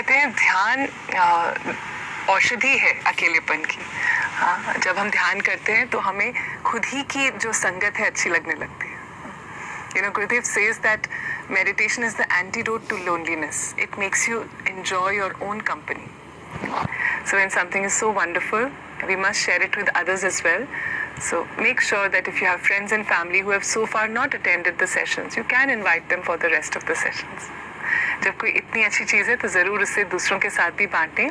कहते हैं ध्यान औषधि है अकेलेपन की। हाँ, जब हम ध्यान करते हैं तो हमें खुद ही की जो संगत है अच्छी लगने लगती है। Gurudev says that meditation is the antidote to loneliness. It makes you enjoy your own company. So when something is so wonderful, we must share it with others as well. So make sure that if you have friends and family who have so far not attended the sessions, you can invite them for the rest of the sessions. जब कोई इतनी अच्छी चीज़ है तो ज़रूर उसे दूसरों के साथ भी बांटें।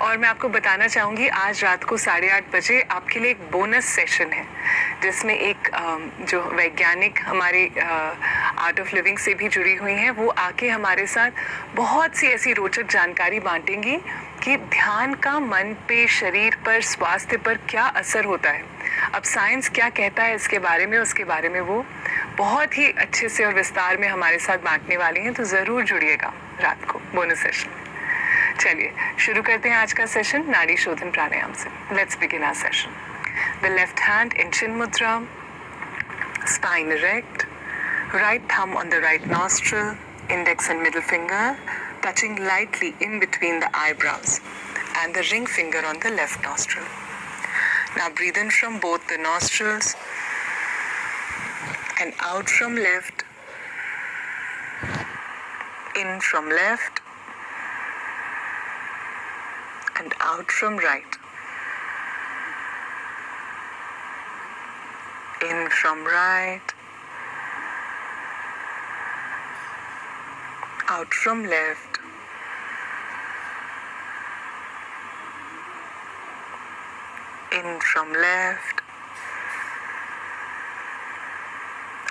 और मैं आपको बताना चाहूँगी आज रात को 8:30 बजे आपके लिए एक बोनस सेशन है जिसमें एक जो वैज्ञानिक हमारे आर्ट ऑफ लिविंग से भी जुड़ी हुई हैं वो आके हमारे साथ बहुत सी ऐसी रोचक जानकारी बांटेंगी कि ध्यान का मन पे, शरीर पर, स्वास्थ्य पर क्या असर होता है। अब साइंस क्या कहता है इसके बारे में, उसके बारे में वो बहुत ही अच्छे से और विस्तार में हमारे साथ बांटने वाली हैं, तो ज़रूर जुड़िएगा रात को बोनस सेशन में। चलिए शुरू करते हैं आज का सेशन नाड़ी शोधन प्राणायाम से। Let's begin our session. The left hand in chin mudra, spine erect, right thumb on the right nostril, index and middle finger touching lightly in between the eyebrows and the ring finger on the left nostril. Now breathe in from both the nostrils and out from left, in from left and out from right, in from right, out from left, in from left,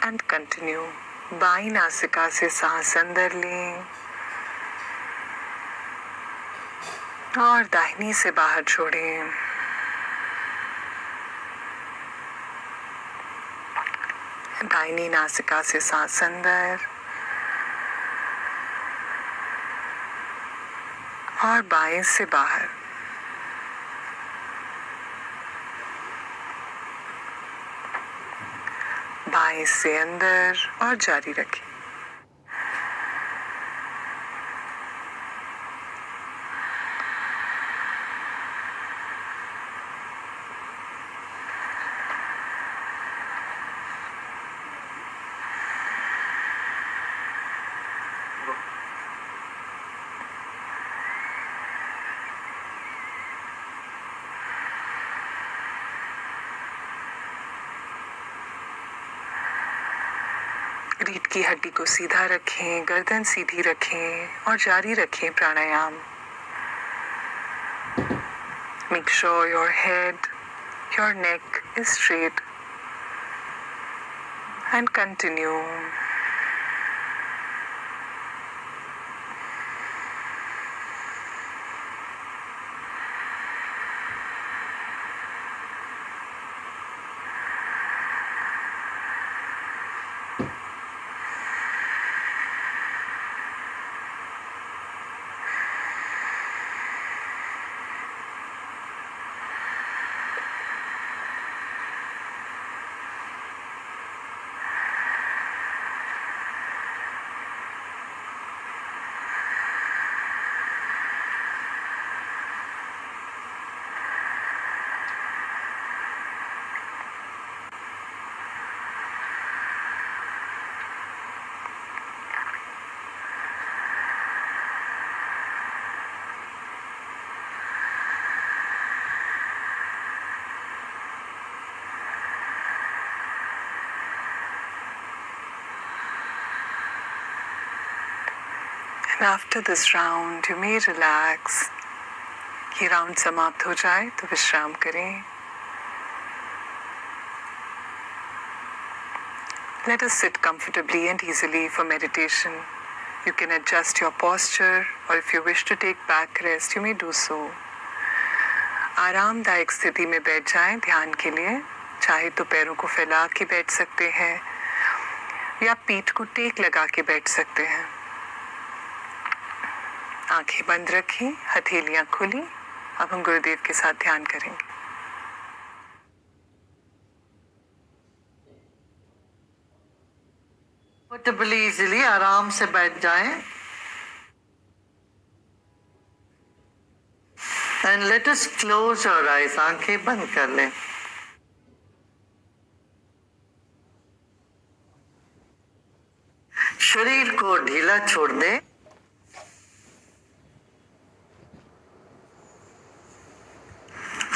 and continue. By नासिका से सांस अंदर लें और दाहिनी से बाहर छोड़ें। दाहिनी नासिका से सांस अंदर और बाएं से बाहर। बाएं से अंदर और जारी रखें। रीढ़ की हड्डी को सीधा रखें, गर्दन सीधी रखें और जारी रखें प्राणायाम। Make sure your head, your neck is straight and continue. And after this round, you may relax. ये राउंड समाप्त हो जाए तो विश्राम करें। Let us sit comfortably and easily for meditation. You can adjust your posture, or if you wish to take back rest, you may do so. आरामदायक स्थिति में बैठ जाएं ध्यान के लिए। चाहे तो पैरों को फैला के बैठ सकते हैं या पीठ को टेक लगा के बैठ सकते हैं। आंखें बंद रखें, हथेलियां खुली। अब हम गुरुदेव के साथ ध्यान करेंगे। कंफर्टेबली इजीली आराम से बैठ जाएं। And let us close our eyes. आंखें बंद कर लें. शरीर को ढीला छोड़ दें.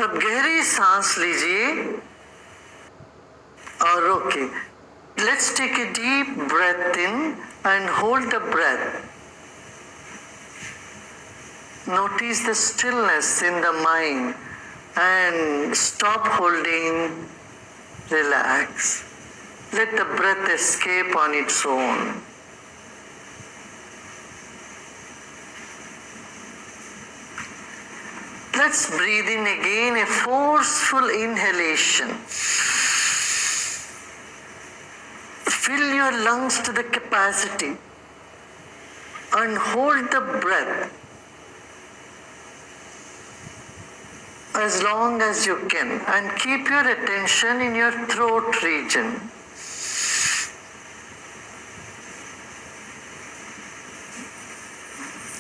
अब गहरी सांस लीजिए और रोकिए. Let's take a deep breath in and hold the breath. Notice the stillness in the mind and stop holding. Relax. Let the breath escape on its own. Let's breathe in again, a forceful inhalation. Fill your lungs to the capacity and hold the breath as long as you can, and keep your attention in your throat region.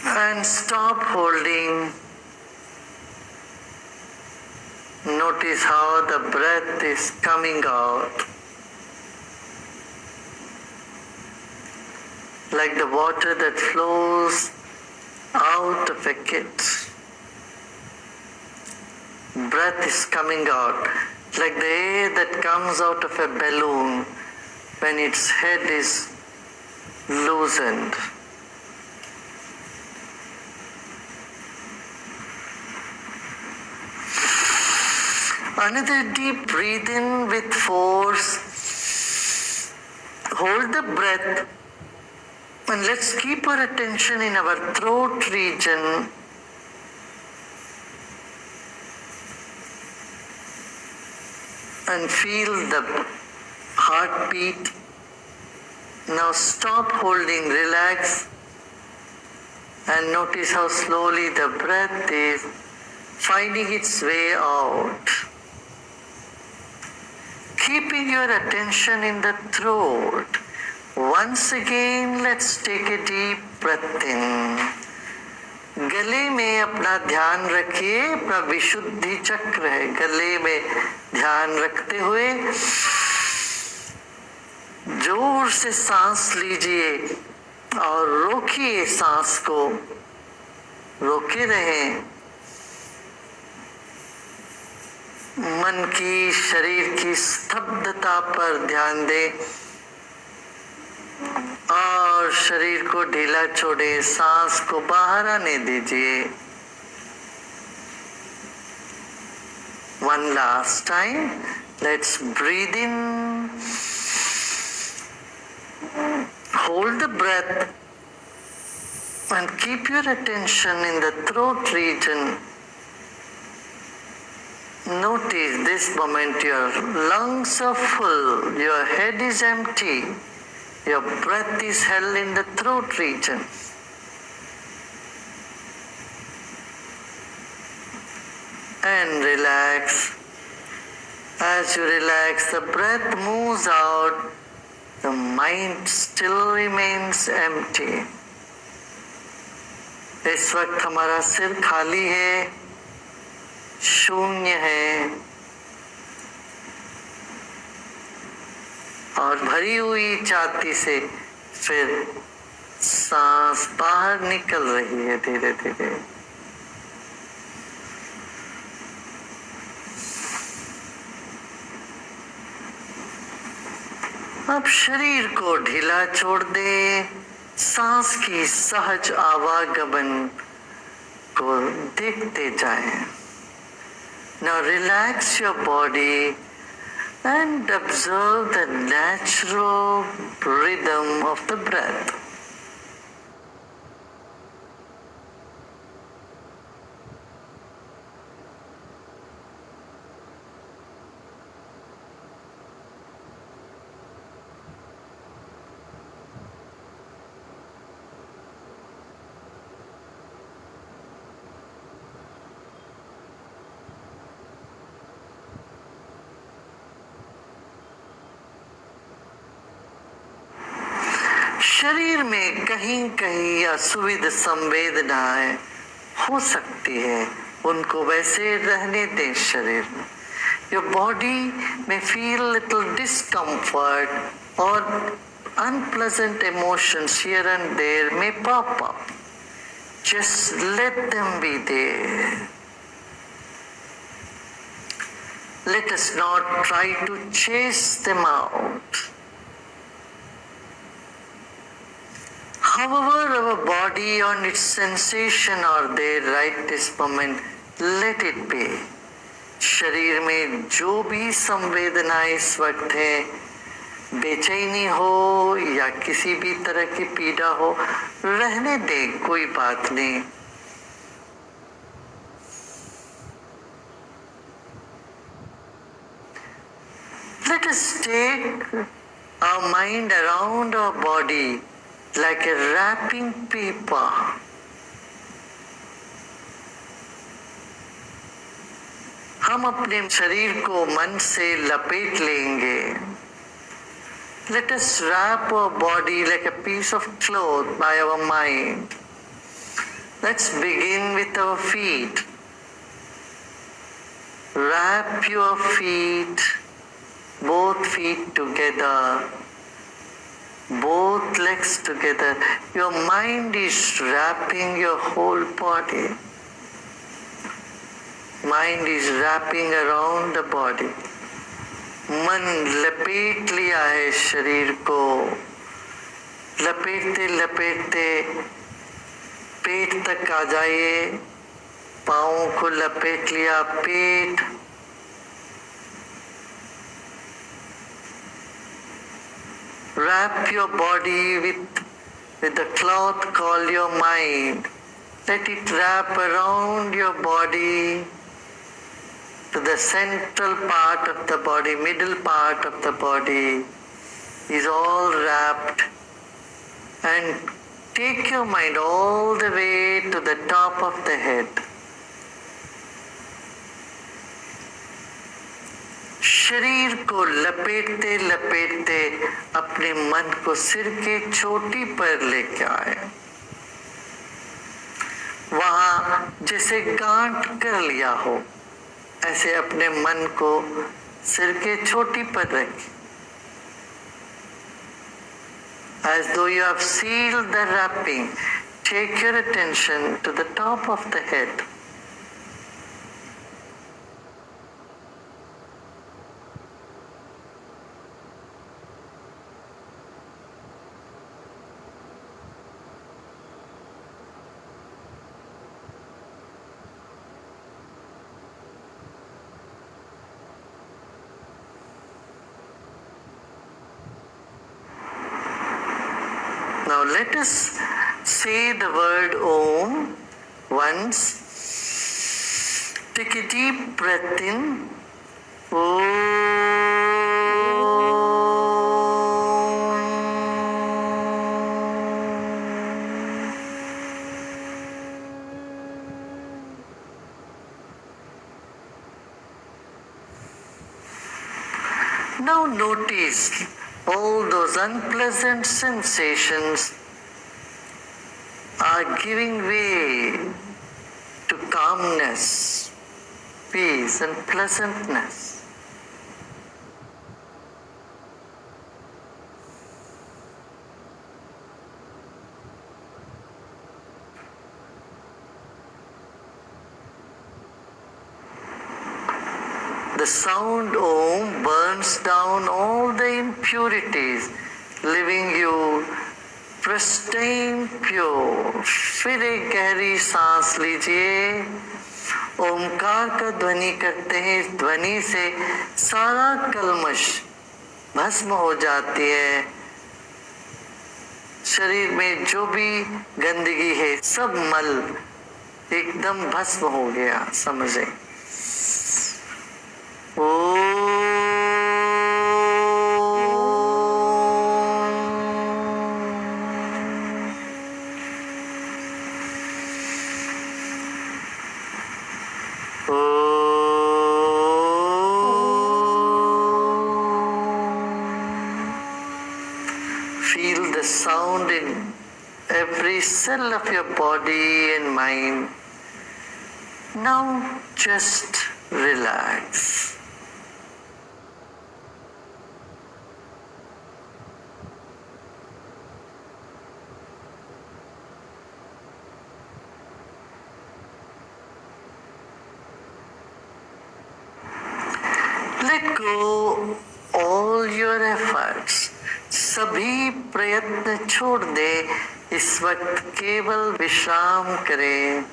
And stop holding. Notice how the breath is coming out. Like the water that flows out of a kit. Breath is coming out like the air that comes out of a balloon when its head is loosened. Another deep breathe in with force. Hold the breath and let's keep our attention in our throat region. And feel the heartbeat. Now stop holding, relax, and notice how slowly the breath is finding its way out. Keeping your attention in the throat. Once again, let's take a deep breath in. गले में अपना ध्यान रखिए. अपना विशुद्धि चक्र है. गले में ध्यान रखते हुए जोर से सांस लीजिए और रोकिए सांस को. रोके रहें. मन की, शरीर की स्तब्धता पर ध्यान दें और शरीर को ढीला छोड़े. सांस को बाहर आने दीजिए. One last time. Let's breathe in. Hold the breath and keep your attention in the throat region. Notice this moment your lungs are full, your head is empty, your breath is held in the throat region. And relax. As you relax, the breath moves out, the mind still remains empty. इस वक्त हमारा सिर खाली है, शून्य है और भरी हुई छाती से फिर सांस बाहर निकल रही है धीरे धीरे. अब शरीर को ढीला छोड़ दे. सांस की सहज आवागमन को देखते जाएं. Now relax your body and observe the natural rhythm of the breath. शरीर में कहीं कहीं असुविध संवेदनाएं हो सकती है. उनको वैसे रहने दें शरीर में. Your body may feel little discomfort or unpleasant emotions here and there may pop up. Just let them be there. Let us not try to chase them out. However, our body on its sensation are there right this moment, let it be. शरीर में जो भी संवेदनाएं इस वक्त है, बेचैनी हो या किसी भी तरह की पीड़ा हो, रहने दे, कोई बात नहीं. Let us take our mind around our body like a wrapping paper. हम अपने शरीर को मन से लपेट लेंगे. Let us wrap our body like a piece of cloth by our mind. Let's begin with our feet. Wrap your feet, both feet together, both legs together. Your mind is wrapping your whole body. Mind is wrapping around the body. मन लपेट लिया है शरीर को. लपेटते लपेटते पेट तक आ जाइए. पाँवों को लपेट लिया, पेट. Wrap your body with the cloth called your mind. Let it wrap around your body to the central part of the body, middle part of the body is all wrapped, and take your mind all the way to the top of the head. शरीर को लपेटते लपेटते अपने मन को सिर के चोटी पर लेके आए. वहां जैसे गांठ कर लिया हो, ऐसे अपने मन को सिर के चोटी पर रखें. As though you have sealed the wrapping, take your attention to the top of the head. Now let us say the word Om once. Take a deep breath in. Now notice all those unpleasant sensations are giving way to calmness, peace and pleasantness. The sound Om burns down all the impurities, leaving you pristine pure. फिर एक गहरी सांस लीजिए. ओमकार का ध्वनि करते हैं. इस ध्वनि से सारा कल्मश भस्म हो जाती है. शरीर में जो भी गंदगी है, सब मल एकदम भस्म हो गया, समझे. Feel the sound in every cell of your body and mind. Now just relax. Let go all your efforts. सभी प्रयत्न छोड़ दे, इस वक्त केवल विश्राम करें.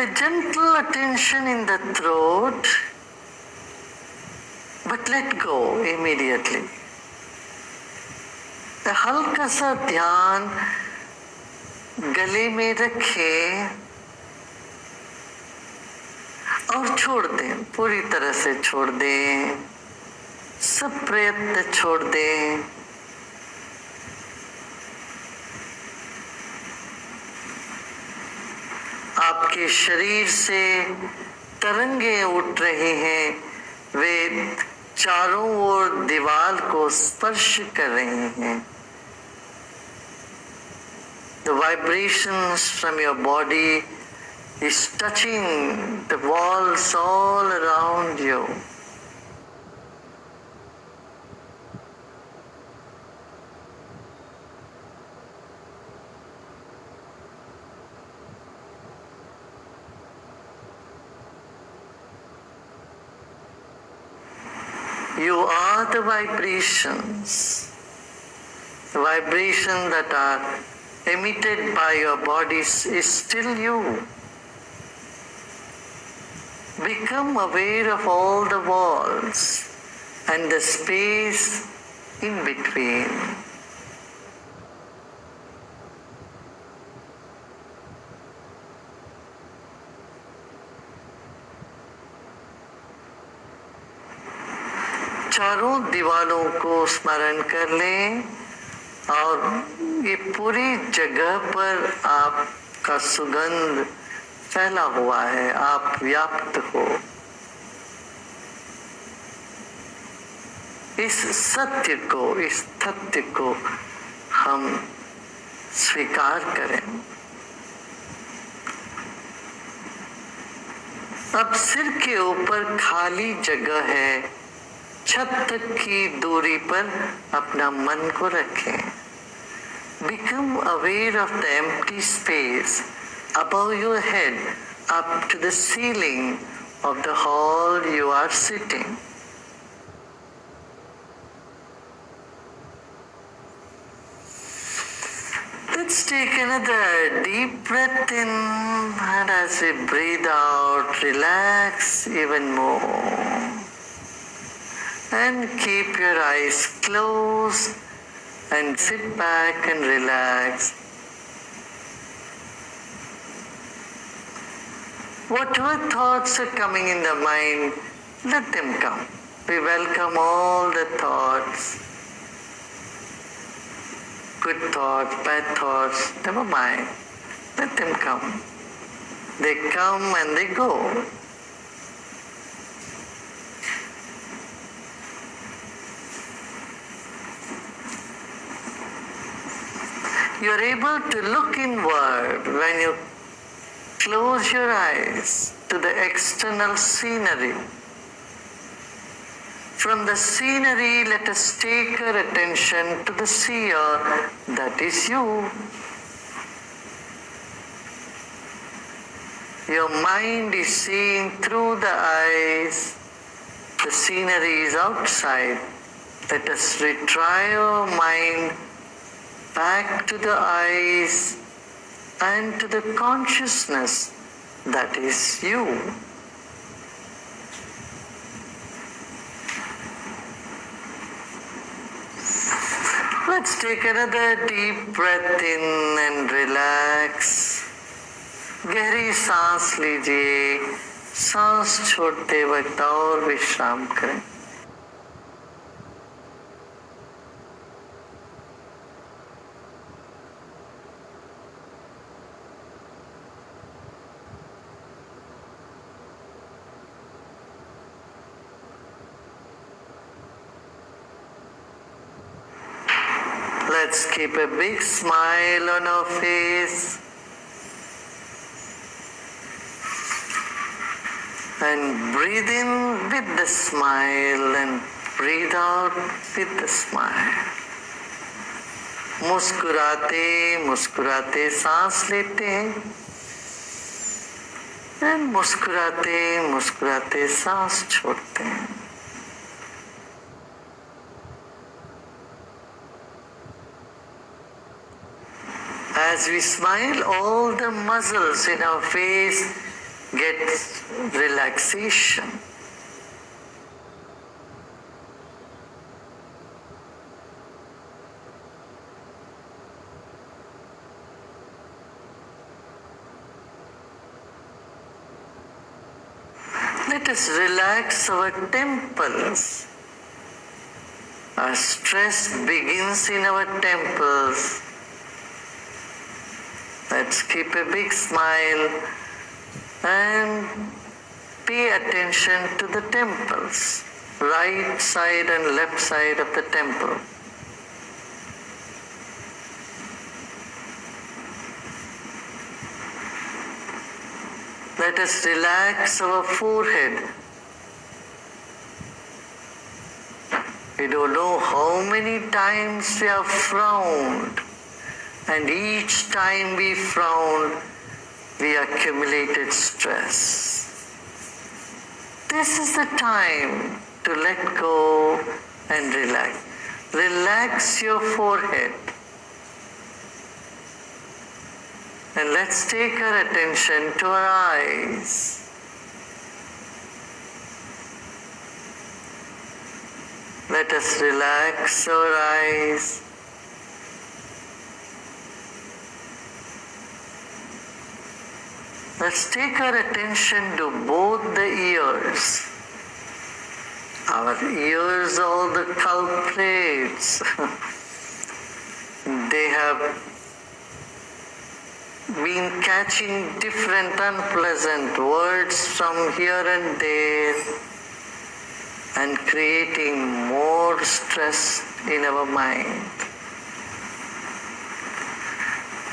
A gentle attention in the throat, but let go immediately. हल्का सा ध्यान गले में रखें और छोड़ दें, पूरी तरह से छोड़ दें, सब प्रयत्न छोड़ दें. आपके शरीर से तरंगे उठ रही हैं, वे चारों ओर दीवार को स्पर्श कर रही हैं. The vibrations from your body is touching the walls all around you. You are the vibrations. The vibration that are emitted by your bodies is still you. Become aware of all the walls and the space in between. चारों दीवारों को स्मरण कर लें और ये पूरी जगह पर आपका सुगंध फैला हुआ है, आप व्याप्त हो. इस सत्य को, इस तथ्य को हम स्वीकार करें. अब सिर के ऊपर खाली जगह है, छत तक की दूरी पर अपना मन को रखें. Become aware of the empty space above your head up to the ceiling of the hall you are sitting. Let's take another deep breath in, and as we breathe out, relax even more. And keep your eyes closed and sit back and relax. Whatever thoughts are coming in the mind, let them come. We welcome all the thoughts. Good thoughts, bad thoughts, never mind. Let them come. They come and they go. You are able to look inward when you close your eyes to the external scenery. From the scenery, let us take our attention to the seer, that is you. Your mind is seeing through the eyes. The scenery is outside. Let us retrieve our mind back to the eyes and to the consciousness that is you. Let's take another deep breath in and relax. गहरी सांस लीजिए, सांस छोड़ते वक्त और विश्राम करें. Let's keep a big smile on our face. And breathe in with the smile and breathe out with the smile. मुस्कुराते मुस्कुराते सांस लेते हैं और मुस्कुराते मुस्कुराते सांस छोड़ते हैं. As we smile, all the muscles in our face get relaxation. Let us relax our temples. Our stress begins in our temples. Let's keep a big smile and pay attention to the temples, right side and left side of the temple. Let us relax our forehead. We don't know how many times we have frowned, and each time we frowned, we accumulated stress. This is the time to let go and relax. Relax your forehead. And let's take our attention to our eyes. Let us relax our eyes. Let's take our attention to both the ears. Our ears are all the culprits. They have been catching different unpleasant words from here and there and creating more stress in our mind.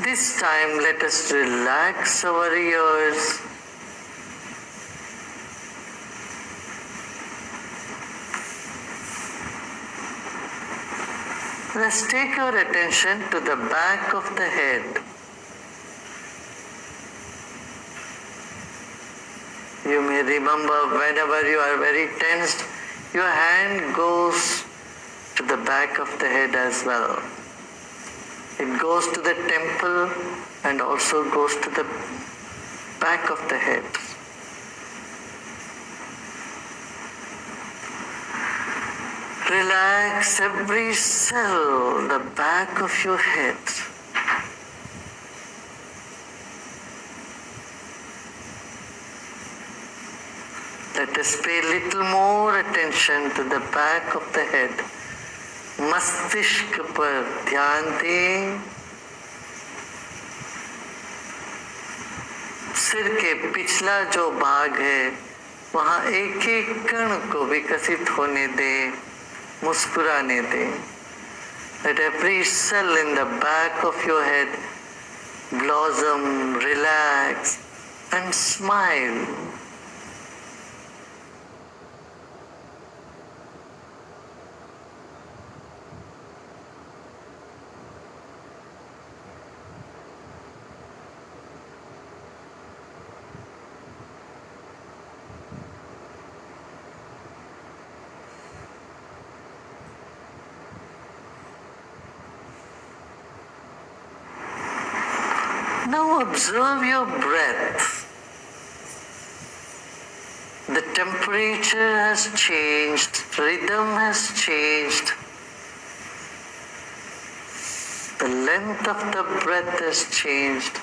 This time let us relax our ears. Let's take our attention to the back of the head. You may remember whenever you are very tensed, your hand goes to the back of the head as well. It goes to the temple and also goes to the back of the head. Relax every cell, the back of your head. Let us pay little more attention to the back of the head. मस्तिष्क पर ध्यान दें. सिर के पिछला जो भाग है वहाँ एक एक कण को विकसित होने दें, मुस्कुराने दें. Let every cell in the back of your head blossom, relax and smile. Now observe your breath. The temperature has changed, rhythm has changed. The length of the breath has changed.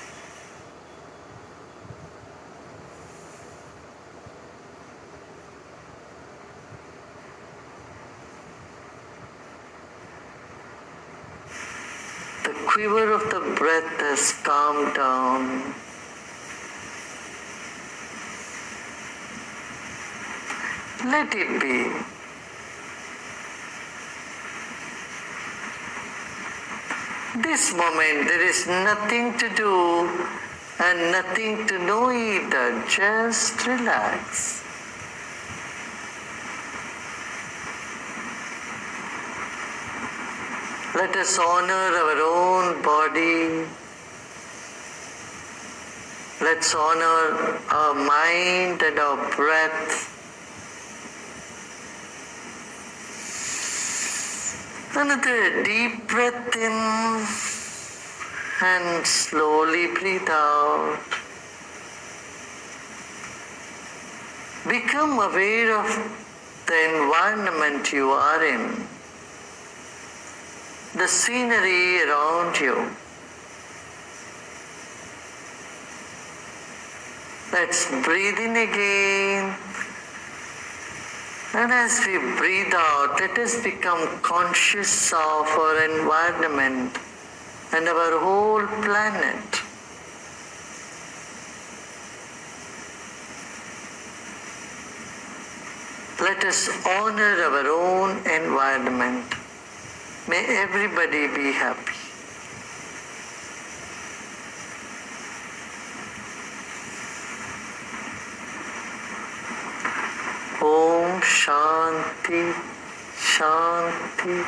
The quiver of the breath has calmed down. Let it be. This moment there is nothing to do and nothing to know either. Just relax. Let us honor our own body. Let's honor our mind and our breath. Another deep breath in and slowly breathe out. Become aware of the environment you are in, the scenery around you. Let's breathe in again. And as we breathe out, let us become conscious of our environment and our whole planet. Let us honor our own environment. May everybody be happy. Om Shanti, Shanti,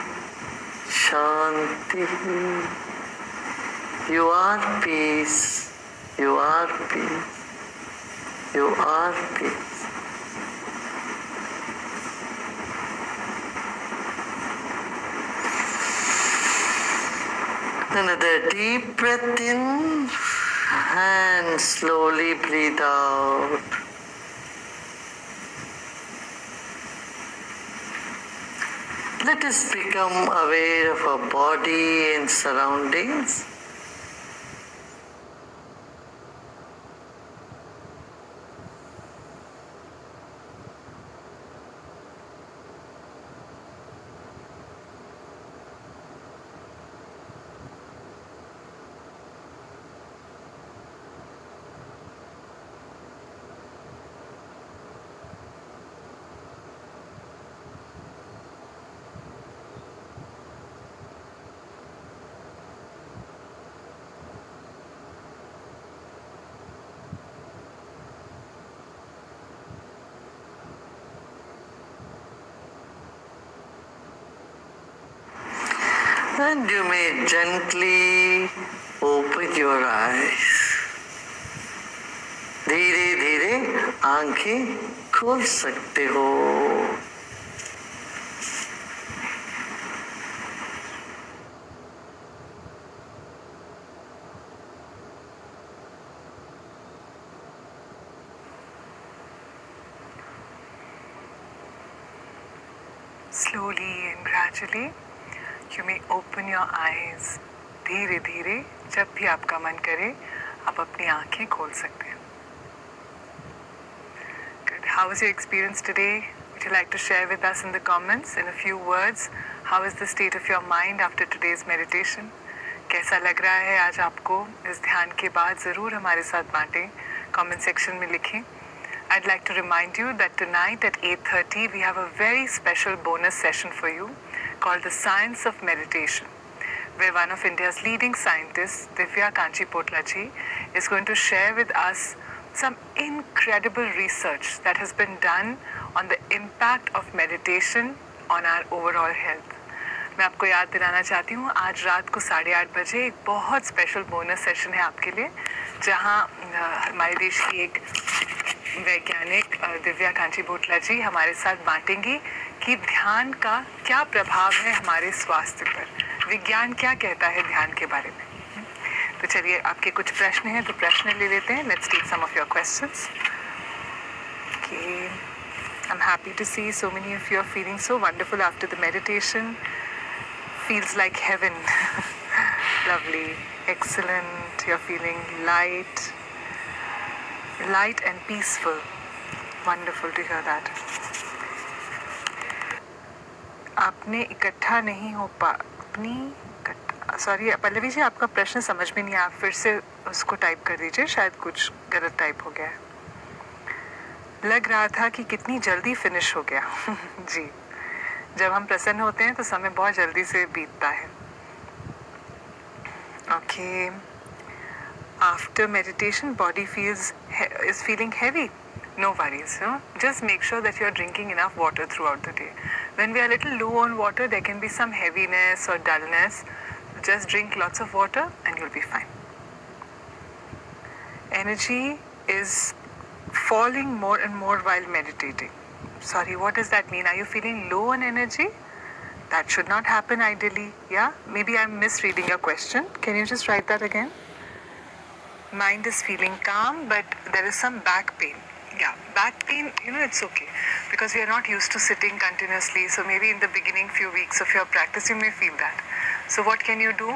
Shanti. You are peace. You are peace. You are peace. Another deep breath in and slowly breathe out. Let us become aware of our body and surroundings. And you may gently open your eyes. धीरे धीरे आंखें खोल सकते हो. Slowly and gradually, you may open your eyes. धीरे धीरे जब भी आपका मन करे आप अपनी आंखें खोल सकते हैं. Good. How was your experience today? Would you like to share with us in the comments in a few words? How is the state of your mind after today's meditation? कैसा लग रहा है आज आपको इस ध्यान के बाद? ज़रूर हमारे साथ बांटें, comment section में लिखें. I'd like to remind you that tonight at 8:30 we have a very special bonus session for you called The Science of Meditation, where one of India's leading scientists, Divya Kanchipotla ji, is going to share with us some incredible research that has been done on the impact of meditation on our overall health. मैं आपको याद दिलाना चाहती हूँ आज रात को 8:30 बजे एक बहुत स्पेशल बोनस सेशन है आपके लिए, जहाँ हमारे देश की एक वैज्ञानिक दिव्या कांचीपोटला जी हमारे साथ बांटेंगी कि ध्यान का क्या प्रभाव है हमारे स्वास्थ्य पर, विज्ञान क्या कहता है ध्यान के बारे में. तो चलिए आपके कुछ प्रश्न हैं तो प्रश्न ले लेते हैं. Let's take some of your questions. Okay. I'm happy to see so many of you are feeling so wonderful after the meditation. Feels like heaven. Lovely. Excellent. You're feeling light and peaceful. Wonderful to hear that. आपने इकट्ठा नहीं हो sorry Pallavi ji, आपका प्रश्न समझ में नहीं आया. आप फिर से उसको टाइप कर दीजिए, शायद कुछ गलत टाइप हो गया है. लग रहा था कि कितनी जल्दी फिनिश हो गया. जी, जब हम प्रसन्न होते हैं तो समय बहुत जल्दी से बीतता है. Okay. After meditation, body is feeling heavy. No worries. No? Just make sure that you're drinking enough water throughout the day. When we are a little low on water, there can be some heaviness or dullness. Just drink lots of water and you'll be fine. Energy is falling more and more while meditating. Sorry, what does that mean? Are you feeling low on energy? That should not happen ideally. Yeah? Maybe I'm misreading your question. Can you just write that again? Mind is feeling calm, but there is some back pain. Yeah, back pain, it's okay because we are not used to sitting continuously. So maybe in the beginning few weeks of your practice, you may feel that. So what can you do?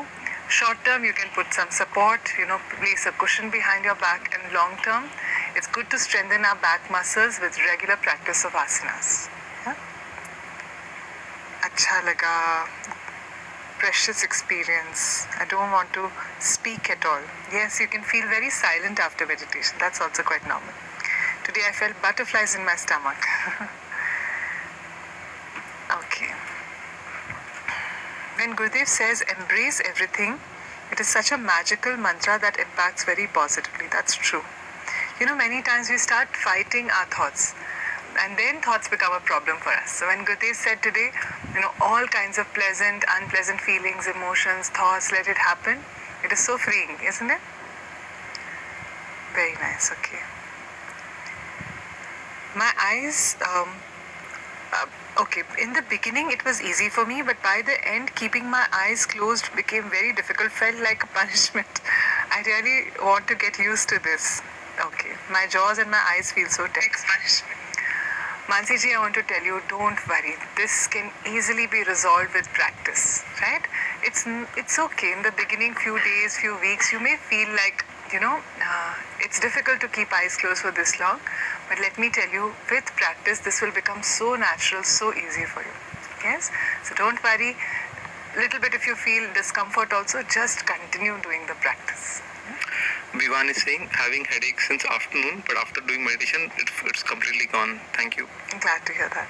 Short term, you can put some support, place a cushion behind your back, and long term, it's good to strengthen our back muscles with regular practice of asanas. Yeah? Acha laga. Precious experience. I don't want to speak at all. Yes, you can feel very silent after meditation. That's also quite normal. Today I felt butterflies in my stomach. Okay. When Gurudev says embrace everything, it is such a magical mantra that impacts very positively. That's true. Many times we start fighting our thoughts. And then thoughts become a problem for us. So when Gurudev said today, all kinds of pleasant, unpleasant feelings, emotions, thoughts, let it happen. It is so freeing, isn't it? Very nice, okay. My eyes, okay, in the beginning it was easy for me, but by the end, keeping my eyes closed became very difficult, felt like a punishment. I really want to get used to this. Okay, my jaws and my eyes feel so tense. Punishment. Mansi ji, I want to tell you, don't worry. This can easily be resolved with practice, right? It's okay. In the beginning, few days, few weeks, you may feel like, it's difficult to keep eyes closed for this long. But let me tell you, with practice, this will become so natural, so easy for you. Yes? So don't worry. Little bit if you feel discomfort also, just continue doing the practice. Vivan is saying having headache since afternoon, but after doing meditation, it's completely gone. Thank you. I'm glad to hear that.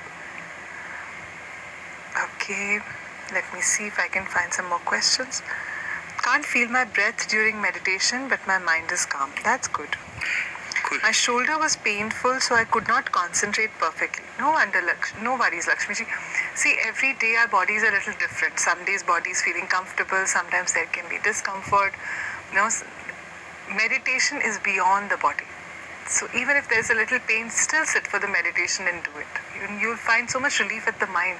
Okay, let me see if I can find some more questions. Can't feel my breath during meditation, but my mind is calm. That's good. Cool. My shoulder was painful, so I could not concentrate perfectly. No worries, Lakshmi ji. See, every day our body is a little different. Some days body is feeling comfortable, sometimes there can be discomfort. Meditation is beyond the body. So even if there's a little pain, still sit for the meditation and do it. You'll find so much relief at the mind.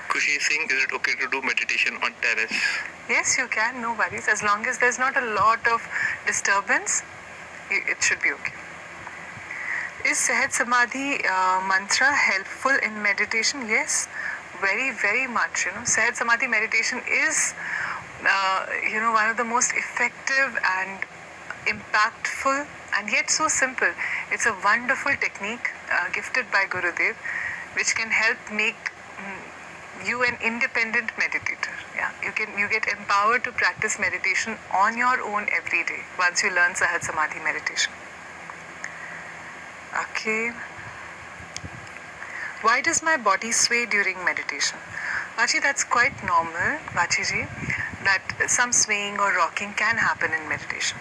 Kushi is saying, is it okay to do meditation on terrace? Yes, you can, no worries. As long as there's not a lot of disturbance, it should be okay. Is Sahaj Samadhi mantra helpful in meditation? Yes, very, very much. Sahaj Samadhi meditation is one of the most effective and impactful and yet so simple. It's a wonderful technique gifted by Gurudev which can help make you an independent meditator. Yeah, you get empowered to practice meditation on your own every day once you learn Sahaj Samadhi meditation. Okay. Why does my body sway during meditation? Vachi, that's quite normal, Vachi ji, that some swaying or rocking can happen in meditation.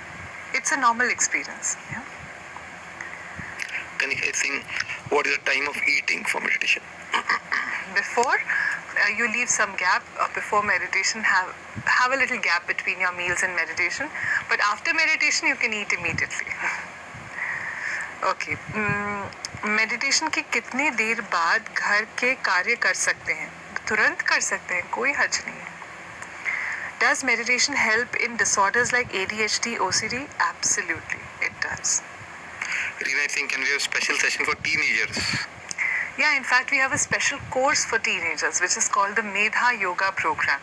It's a normal experience. Yeah? Kanika is saying, what is the time of eating for meditation? Before you leave some gap before meditation, have a little gap between your meals and meditation. But after meditation, you can eat immediately. Okay. Meditation के कितने देर बाद घर के कार्य कर सकते हैं? तुरंत कर सकते हैं, कोई हर्ज नहीं है. Does meditation help in disorders like ADHD, OCD? Absolutely, it does. Reena, I think can we have a special session for teenagers? Yeah, in fact, we have a special course for teenagers, which is called the Medha Yoga Program.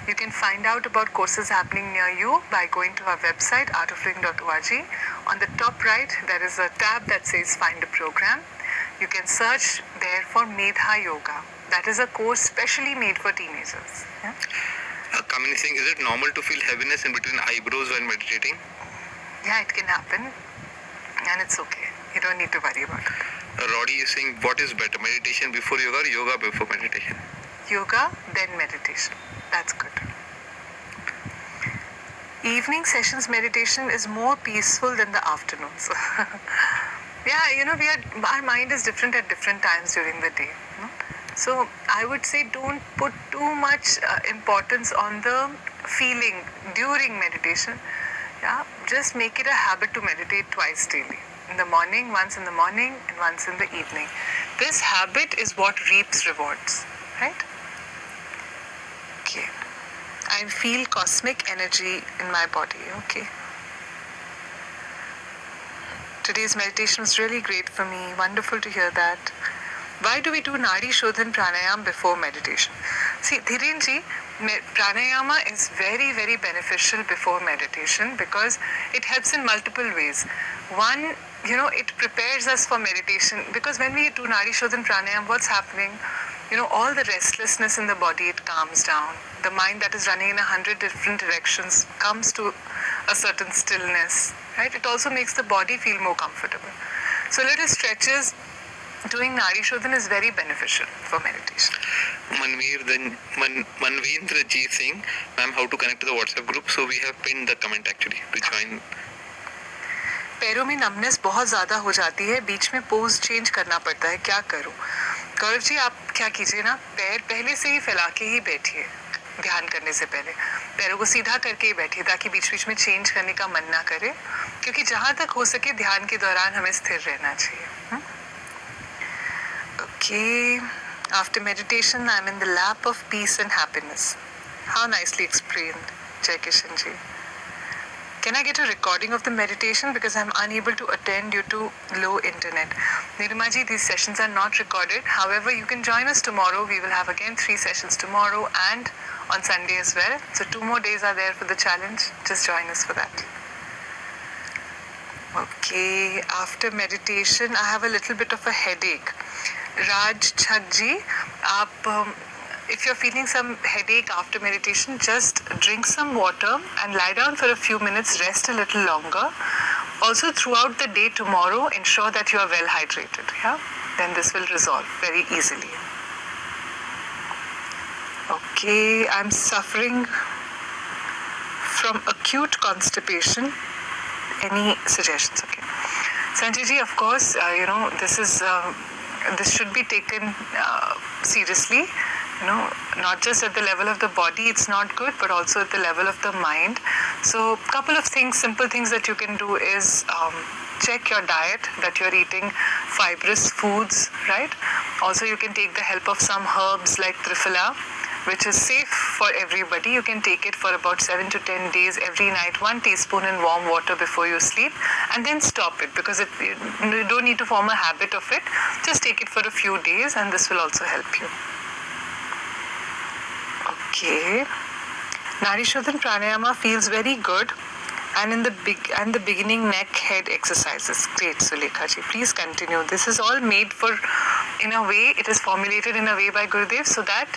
You can find out about courses happening near you by going to our website, artofliving.org. On the top right, there is a tab that says Find a Program. You can search there for Medha Yoga. That is a course specially made for teenagers. Yeah? Kamini saying, is it normal to feel heaviness in between eyebrows while meditating? Yeah, it can happen. And it's okay. You don't need to worry about it. Roddy is saying, what is better, meditation before yoga or yoga before meditation? Yoga, then meditation. That's good. evening sessions meditation is more peaceful than the afternoons. Yeah, our mind is different at different times during the day. So I would say don't put too much importance on the feeling during meditation. Yeah, just make it a habit to meditate twice daily. In the morning, once in the morning, and once in the evening. This habit is what reaps rewards, right? Okay. I feel cosmic energy in my body, okay. Today's meditation was really great for me. Wonderful to hear that. Why do we do Nadi Shodhan Pranayam before meditation? See, Dhiren ji, pranayama is very, very beneficial before meditation because it helps in multiple ways. One, it prepares us for meditation because when we do Nadi Shodhan Pranayam, what's happening? All the restlessness in the body, it calms down. The mind that is running in 100 different directions comes to a certain stillness, right? It also makes the body feel more comfortable. So little stretches, doing Nadi Shodhan is very beneficial for meditation. Manvendra Ji Singh, ma'am, how to connect to the WhatsApp group? So we have pinned the comment actually to join. पैरों में numbness बहुत ज़्यादा हो जाती है, बीच में pose change करना पड़ता है, क्या करूं? गौरव जी, आप क्या कीजिए ना, पैर पहले से ही फैला के ही बैठिए ध्यान करने से पहले, पैरों को सीधा करके ही बैठिए ताकि बीच बीच में चेंज करने का मन ना करे, क्योंकि जहां तक हो सके ध्यान के दौरान हमें स्थिर रहना चाहिए. Okay, after meditation I am in the lap of peace and happiness. How nicely explained, Jai Kishan ji. Can I get a recording of the meditation because I am unable to attend due to low internet? Nirima ji, these sessions are not recorded. However, you can join us tomorrow. We will have again 3 sessions tomorrow and on Sunday as well. So 2 more days are there for the challenge. Just join us for that. Okay, after meditation, I have a little bit of a headache. Raj Chhak ji, if you're feeling some headache after meditation, just drink some water and lie down for a few minutes, rest a little longer. Also, throughout the day tomorrow, ensure that you are well hydrated. Yeah, then this will resolve very easily. Okay, I'm suffering from acute constipation. Any suggestions? Okay, Sanjay ji, of course, this should be taken seriously. Not just at the level of the body, it's not good, but also at the level of the mind. So, couple of things, simple things that you can do is check your diet, that you're eating fibrous foods, right? Also, you can take the help of some herbs like Triphala, which is safe for everybody. You can take it for about 7 to 10 days every night, 1 teaspoon in warm water before you sleep, and then stop it because you don't need to form a habit of it. Just take it for a few days and this will also help you. Okay. Nadi Shodhan Pranayama feels very good, and in the beginning neck head exercises. Great, Sulekha ji. Please continue. This is all made it is formulated in a way by Gurudev so that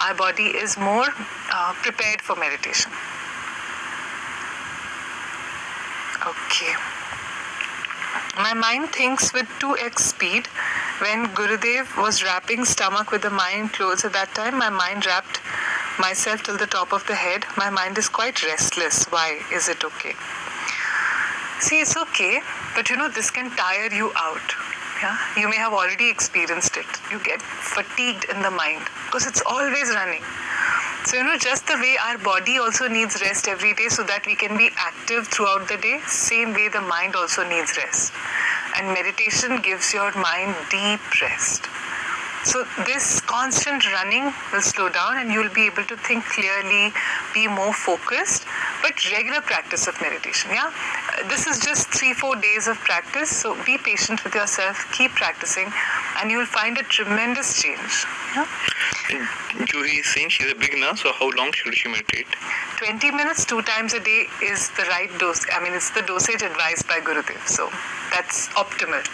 our body is more prepared for meditation. Okay. My mind thinks with 2x speed. When Gurudev was wrapping stomach with the mind closed at that time, my mind wrapped myself till the top of the head. My mind is quite restless. Why? Is it okay? See, it's okay, but this can tire you out. Yeah? You may have already experienced it. You get fatigued in the mind because it's always running. So, just the way our body also needs rest every day so that we can be active throughout the day, same way the mind also needs rest. And meditation gives your mind deep rest. So this constant running will slow down and you will be able to think clearly, be more focused, but regular practice of meditation. Yeah, this is just 3-4 days of practice. So be patient with yourself, keep practicing, and you will find a tremendous change. Yeah? Juhi is saying she's a beginner, so how long should she meditate? 20 minutes, 2 times a day is the right dose. It's the dosage advised by Gurudev. So that's optimal.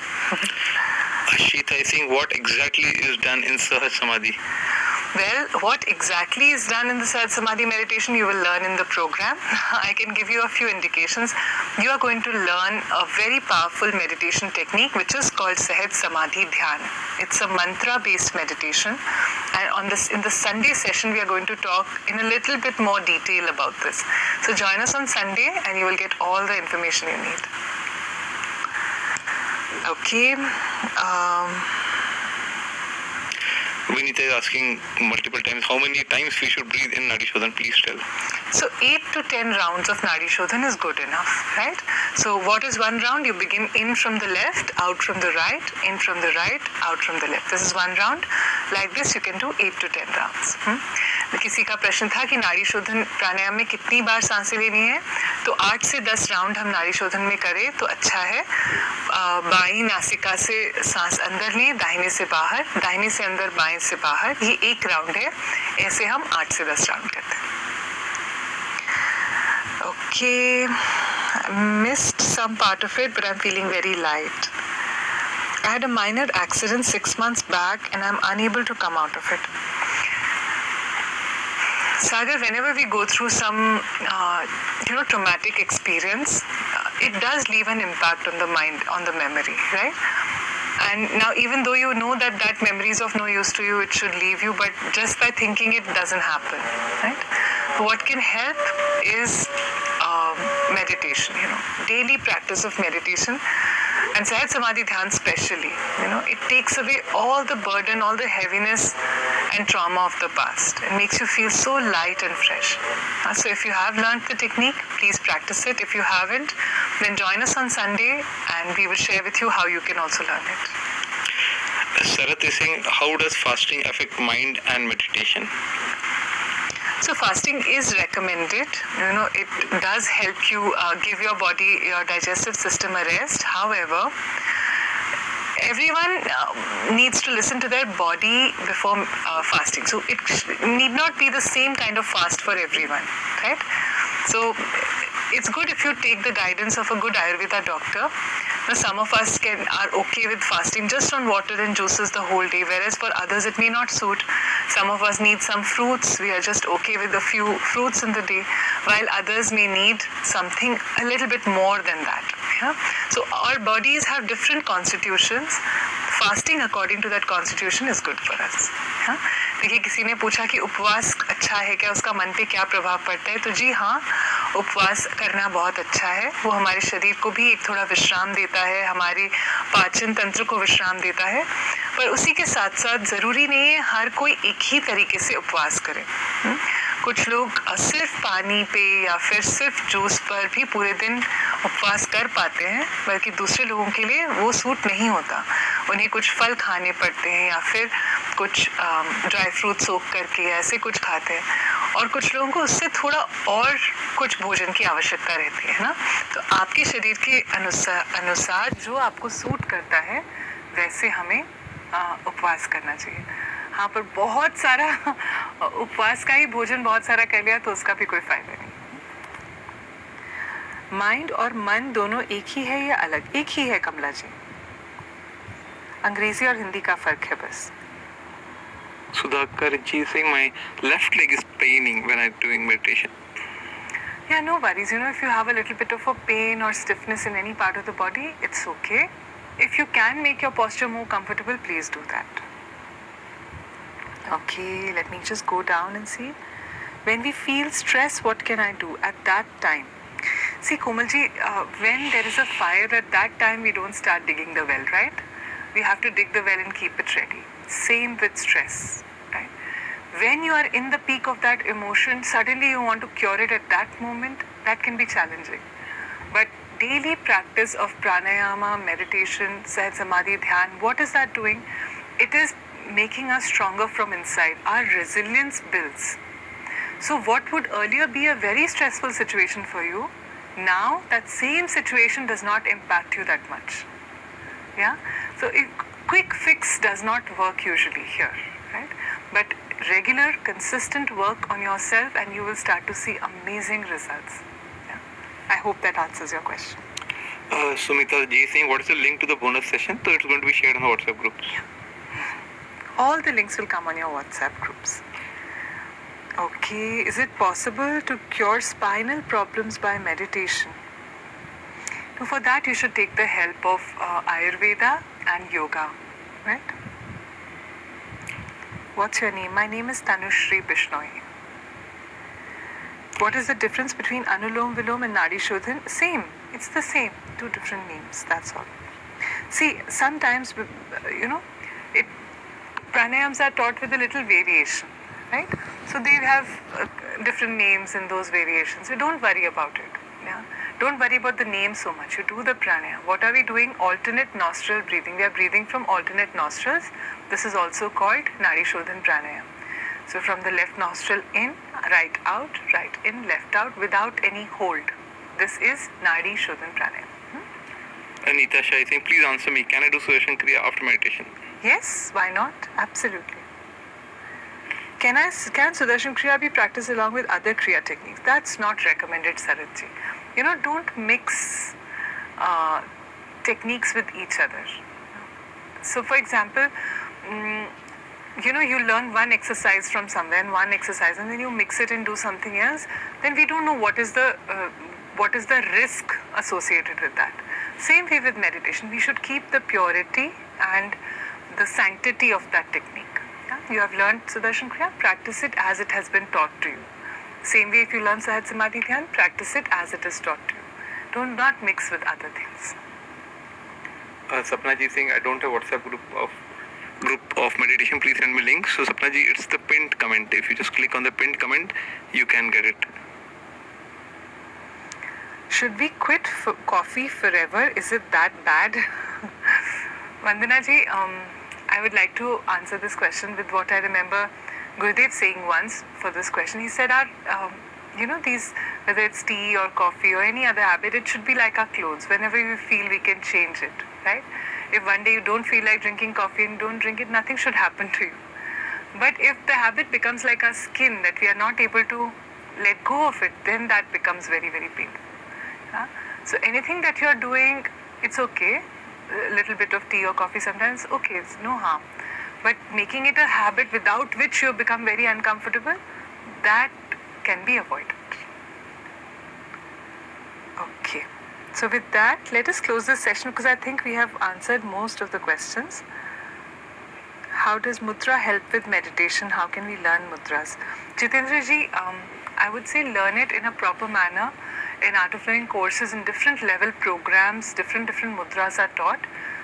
Ashita is saying, what exactly is done in Sahaj Samadhi? Well, what exactly is done in the Sahaj Samadhi meditation, you will learn in the program. I can give you a few indications. You are going to learn a very powerful meditation technique which is called Sahaj Samadhi Dhyan. It's a mantra-based meditation. And in the Sunday session, we are going to talk in a little bit more detail about this. So join us on Sunday and you will get all the information you need. Okay. Vinita is asking multiple times how many times we should breathe in Nadi Shodhan. Please tell. So 8 to 10 rounds of Nadi Shodhan is good enough, right? So what is one round? You begin in from the left, out from the right, in from the right, out from the left. This is one round. Like this, you can do 8 to 10 rounds. तो किसी का प्रश्न था कि नाड़ी शोधन प्राणायाम में कितनी बार सांसें लेनी है, तो 8 से 10 राउंड हम नाड़ी शोधन में करें तो अच्छा है. बाईं नासिका से सांस अंदर लें, दाहिने से बाहर, दाहिने से अंदर, बाएं से बाहर. ये एक राउंड है. ऐसे हम 8 से 10 राउंड करते हैं. Okay, I missed some part of it, but I'm feeling very light. I had a minor accident 6 months back and I'm unable to come out of it. Sagar, whenever we go through some, traumatic experience, it does leave an impact on the mind, on the memory, right? And now, even though you know that that memory is of no use to you, it should leave you, but just by thinking it doesn't happen, right? What can help is meditation, daily practice of meditation. And Sahaj Samadhi Dhyan especially, it takes away all the burden, all the heaviness and trauma of the past. It makes you feel so light and fresh. So if you have learned the technique, please practice it. If you haven't, then join us on Sunday and we will share with you how you can also learn it. Sarath is saying, how does fasting affect mind and meditation? So fasting is recommended. It does help you give your body, your digestive system a rest. However, everyone needs to listen to their body before fasting. So it need not be the same kind of fast for everyone, right? So it's good if you take the guidance of a good Ayurveda doctor. Now, some of us are okay with fasting just on water and juices the whole day, whereas for others it may not suit. Some of us need some fruits. We are just okay with a few fruits in the day, while others may need something a little bit more than that. Yeah? So our bodies have different constitutions. Fasting according to that constitution is good for us. हाँ? देखिए किसी ने पूछा कि उपवास अच्छा है क्या, उसका मन पे क्या प्रभाव पड़ता है, तो जी हाँ, उपवास करना बहुत अच्छा है. वो हमारे शरीर को भी एक थोड़ा विश्राम देता है, हमारे पाचन तंत्र को विश्राम देता है, पर उसी के साथ साथ ज़रूरी नहीं है हर कोई एक ही तरीके से उपवास करे. कुछ लोग सिर्फ पानी पे या फिर सिर्फ जूस पर भी पूरे दिन उपवास कर पाते हैं, बल्कि दूसरे लोगों के लिए वो सूट नहीं होता. उन्हें कुछ फल खाने पड़ते हैं या फिर कुछ ड्राई फ्रूट सोक करके ऐसे कुछ खाते हैं, और कुछ लोगों को उससे थोड़ा और कुछ भोजन की आवश्यकता रहती है ना. तो आपके शरीर के अनुसार जो आपको सूट करता है वैसे हमें उपवास करना चाहिए. हाँ, पर बहुत सारा उपवास का ही भोजन बहुत सारा कर लिया तो उसका भी कोई फायदा नहीं. माइंड और मन दोनों एक ही है या अलग? एक ही है कमला जी. अंग्रेजी और हिंदी का फर्क है बस. Sudhakar ji is saying my left leg is paining when I'm doing meditation. Yeah, no worries. If you have a little bit of a pain or stiffness in any part of the body, it's okay. If you can make your posture more comfortable, please do that. Okay, let me just go down and see. When we feel stress, what can I do at that time? See, Komalji, when there is a fire, at that time we don't start digging the well, right? We have to dig the well and keep it ready. Same with stress, right? When you are in the peak of that emotion, suddenly you want to cure it at that moment, that can be challenging. But daily practice of pranayama, meditation, Sahaj Samadhi Dhyan, what is that doing? It is making us stronger from inside. Our resilience builds. So what would earlier be a very stressful situation for you, now that same situation does not impact you that much. Yeah? So a quick fix does not work usually here, right? But regular, consistent work on yourself and you will start to see amazing results. Yeah? I hope that answers your question. Sumita ji is saying, what is the link to the bonus session? So it's going to be shared on the WhatsApp group. All the links will come on your WhatsApp groups. Okay, is it possible to cure spinal problems by meditation? So for that, you should take the help of Ayurveda and yoga, right? What's your name? My name is Tanushri Bishnoi. What is the difference between Anulom Vilom and Nadi Shodhan? Same. It's the same. Two different names. That's all. See, sometimes, pranayams are taught with a little variation, right? So they have different names in those variations. So don't worry about it. Yeah? Don't worry about the name so much. You do the pranayam. What are we doing? Alternate nostril breathing. We are breathing from alternate nostrils. This is also called Nadi Shodhan Pranayam. So from the left nostril in, right out, right in, left out, without any hold. This is Nadi Shodhan Pranayam. Anita Shah, I think, please answer me. Can I do Sudarshan Kriya after meditation? Yes, why not? Absolutely. Can Sudarshan Kriya be practiced along with other Kriya techniques? That's not recommended, Saratji. Don't mix techniques with each other. So, for example, you learn one exercise from somewhere and one exercise, and then you mix it and do something else. Then we don't know what is the risk associated with that. Same way with meditation. We should keep the purity and the sanctity of that technique. Yeah? You have learned Sudarshan Kriya, practice it as it has been taught to you. Same way if you learn Sahaj Samadhi Dhyan, practice it as it is taught to you. Do not mix with other things. Sapna ji saying I don't have WhatsApp group of meditation. Please send me links. So Sapna ji, it's the pinned comment. If you just click on the pinned comment, you can get it. Should we quit coffee forever? Is it that bad? Vandana ji, I would like to answer this question with what I remember Gurudev saying once for this question. He said, these, whether it's tea or coffee or any other habit, it should be like our clothes. Whenever we feel, we can change it, right? If one day you don't feel like drinking coffee and don't drink it, nothing should happen to you. But if the habit becomes like our skin, that we are not able to let go of it, then that becomes very, very painful. So anything that you are doing, it's okay. A little bit of tea or coffee sometimes, okay, it's no harm. But making it a habit without which you become very uncomfortable, that can be avoided. Okay. So with that, let us close this session because I think we have answered most of the questions. How does mudra help with meditation? How can we learn mudras? Jitendra ji, I would say learn it in a proper manner. In Art of Living courses, in different level programs, different mudras are taught.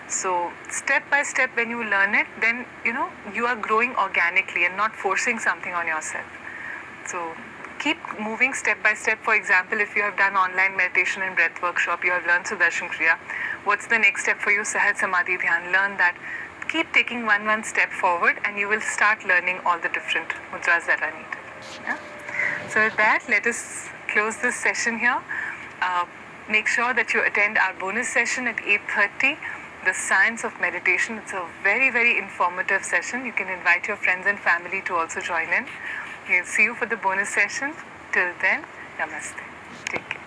So step by step when you learn it, then you are growing organically and not forcing something on yourself. So keep moving step by step. For example, if you have done online meditation and breath workshop, you have learned Sudarshan Kriya. What's the next step for you? Sahaj Samadhi Dhyan. Learn that. Keep taking one step forward and you will start learning all the different mudras that are needed. Yeah? So with that, let us close this session here. Make sure that you attend our bonus session at 8:30, the science of meditation. It's a very, very informative session. You can invite your friends and family to also join in. We'll see you for the bonus session. Till then, namaste. Take care.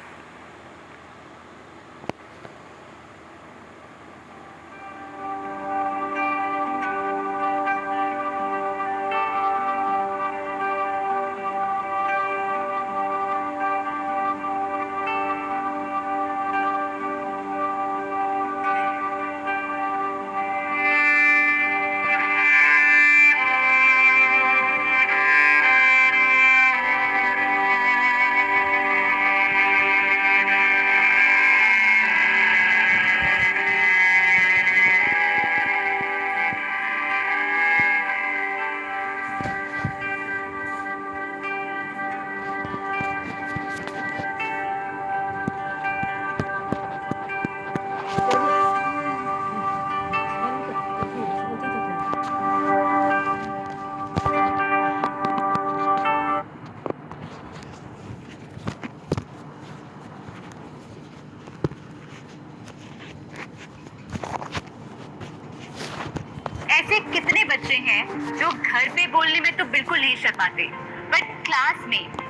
ऐसे कितने बच्चे हैं जो घर पे बोलने में तो बिल्कुल नहीं शर्माते, बट क्लास में